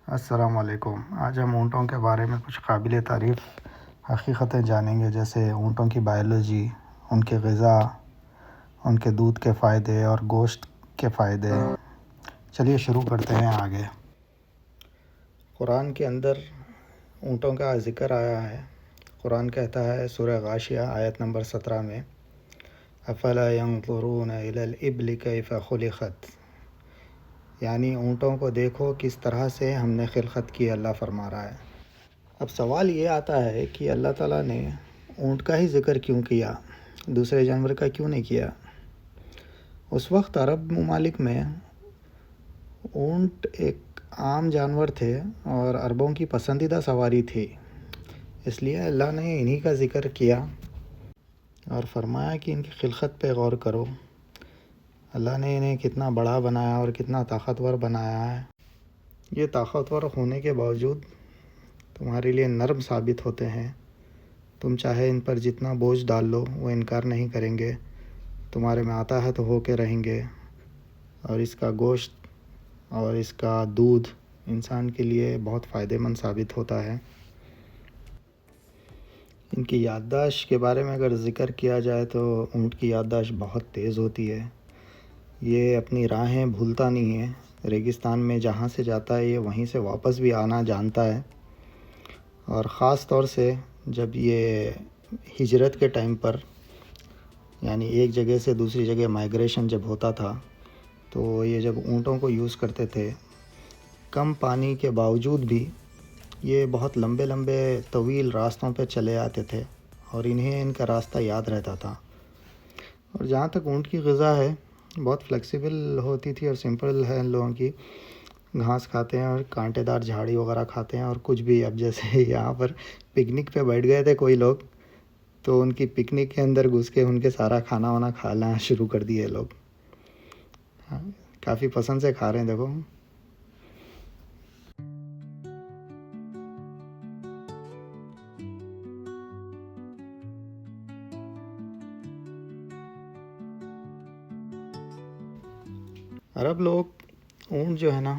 السلام علیکم۔ آج ہم اونٹوں کے بارے میں کچھ قابل تعریف حقیقتیں جانیں گے، جیسے اونٹوں کی بائیولوجی، ان کے غذا، ان کے دودھ کے فائدے اور گوشت کے فائدے۔ چلیے شروع کرتے ہیں آگے۔ قرآن کے اندر اونٹوں کا ذکر آیا ہے۔ قرآن کہتا ہے سورہ غاشیہ آیت نمبر 17 میں، افلا ينظرون الى الابل كيف خلقت، یعنی اونٹوں کو دیکھو کس طرح سے ہم نے خلقت کی، اللہ فرما رہا ہے۔ اب سوال یہ آتا ہے کہ اللہ تعالیٰ نے اونٹ کا ہی ذکر کیوں کیا، دوسرے جانور کا کیوں نہیں کیا؟ اس وقت عرب ممالک میں اونٹ ایک عام جانور تھے اور عربوں کی پسندیدہ سواری تھی، اس لیے اللہ نے انہی کا ذکر کیا اور فرمایا کہ ان کی خلقت پہ غور کرو۔ اللہ نے انہیں کتنا بڑا بنایا اور کتنا طاقتور بنایا ہے۔ یہ طاقتور ہونے کے باوجود تمہارے لیے نرم ثابت ہوتے ہیں۔ تم چاہے ان پر جتنا بوجھ ڈال لو وہ انکار نہیں کریں گے، تمہارے میں آتا ہو کے رہیں گے، اور اس کا گوشت اور اس کا دودھ انسان کے لیے بہت فائدہ مند ثابت ہوتا ہے۔ ان کی یادداشت کے بارے میں اگر ذکر کیا جائے تو اونٹ کی یادداشت بہت تیز ہوتی ہے۔ یہ اپنی راہیں بھولتا نہیں ہے، ریگستان میں جہاں سے جاتا ہے یہ وہیں سے واپس بھی آنا جانتا ہے، اور خاص طور سے جب یہ ہجرت کے ٹائم پر، یعنی ایک جگہ سے دوسری جگہ مائیگریشن جب ہوتا تھا تو یہ جب اونٹوں کو یوز کرتے تھے، کم پانی کے باوجود بھی یہ بہت لمبے لمبے طویل راستوں پہ چلے آتے تھے اور انہیں ان کا راستہ یاد رہتا تھا۔ اور جہاں تک اونٹ کی غذا ہے، بہت فلیکسیبل ہوتی تھی اور سمپل ہے ان لوگوں کی، گھاس کھاتے ہیں اور کانٹے دار جھاڑی وغیرہ کھاتے ہیں اور کچھ بھی۔ اب جیسے یہاں پر پکنک پہ بیٹھ گئے تھے کوئی لوگ، تو ان کی پکنک کے اندر گھس کے ان کے سارا کھانا وانا کھانا شروع کر دیے لوگ۔ کافی پسند سے کھا رہے ہیں دیکھو۔ عرب لوگ اونٹ جو ہے نا،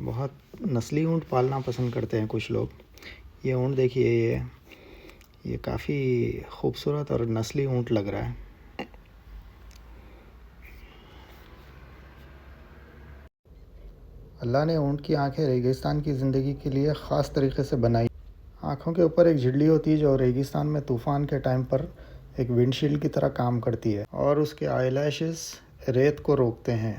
بہت نسلی اونٹ پالنا پسند کرتے ہیں کچھ لوگ۔ یہ اونٹ دیکھیے، یہ کافی خوبصورت اور نسلی اونٹ لگ رہا ہے۔ اللہ نے اونٹ کی آنکھیں ریگستان کی زندگی کے لیے خاص طریقے سے بنائی۔ آنکھوں کے اوپر ایک جھلی ہوتی ہے جو ریگستان میں طوفان کے ٹائم پر ایک ونڈ شیلڈ کی طرح کام کرتی ہے، اور اس کے آئی لیشز ریت کو روکتے ہیں۔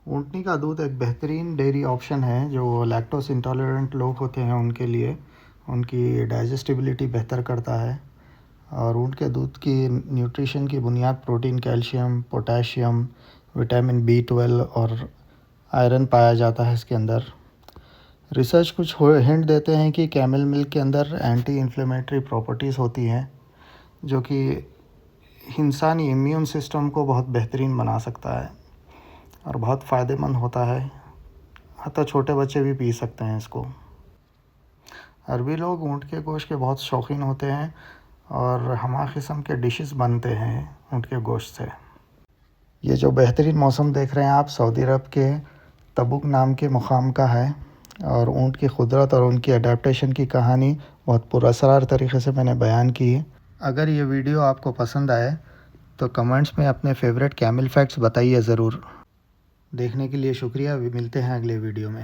اونٹنی کا دودھ ایک بہترین ڈیری آپشن ہے جو لیکٹوز انٹالرنٹ لوگ ہوتے ہیں ان کے لیے، ان کی ڈائجسٹیبلٹی بہتر کرتا ہے۔ اور اونٹ کے دودھ کی نیوٹریشن کی بنیاد protein, calcium, potassium, vitamin B12 اور آئرن پایا جاتا ہے اس کے اندر۔ ریسرچ کچھ ہنٹ دیتے ہیں کہ کیمل ملک کے اندر اینٹی انفلیمیٹری پراپرٹیز ہوتی ہیں جو کہ انسانی امیون سسٹم کو بہت بہترین بنا سکتا ہے اور بہت فائدہ مند ہوتا ہے. حتیٰ چھوٹے بچے بھی پی سکتے ہیں اس کو. عربی لوگ اونٹ کے گوشت کے بہت شوقین ہوتے ہیں اور ہمہ قسم کے ڈشز بنتے ہیں اونٹ کے گوشت سے. یہ جو بہترین موسم دیکھ رہے ہیں آپ سعودی عرب کے تبوک نام کے مقام کا ہے اور اونٹ کی قدرت اور ان کی اڈیپٹیشن کی کہانی بہت پراسرار طریقے سے میں نے بیان کی ہے. اگر یہ ویڈیو آپ کو پسند آئے تو کمنٹس میں اپنے فیوریٹ کیمل فیکٹس بتائیے ضرور. دیکھنے کے لیے شکریہ. ملتے ہیں اگلے ویڈیو میں.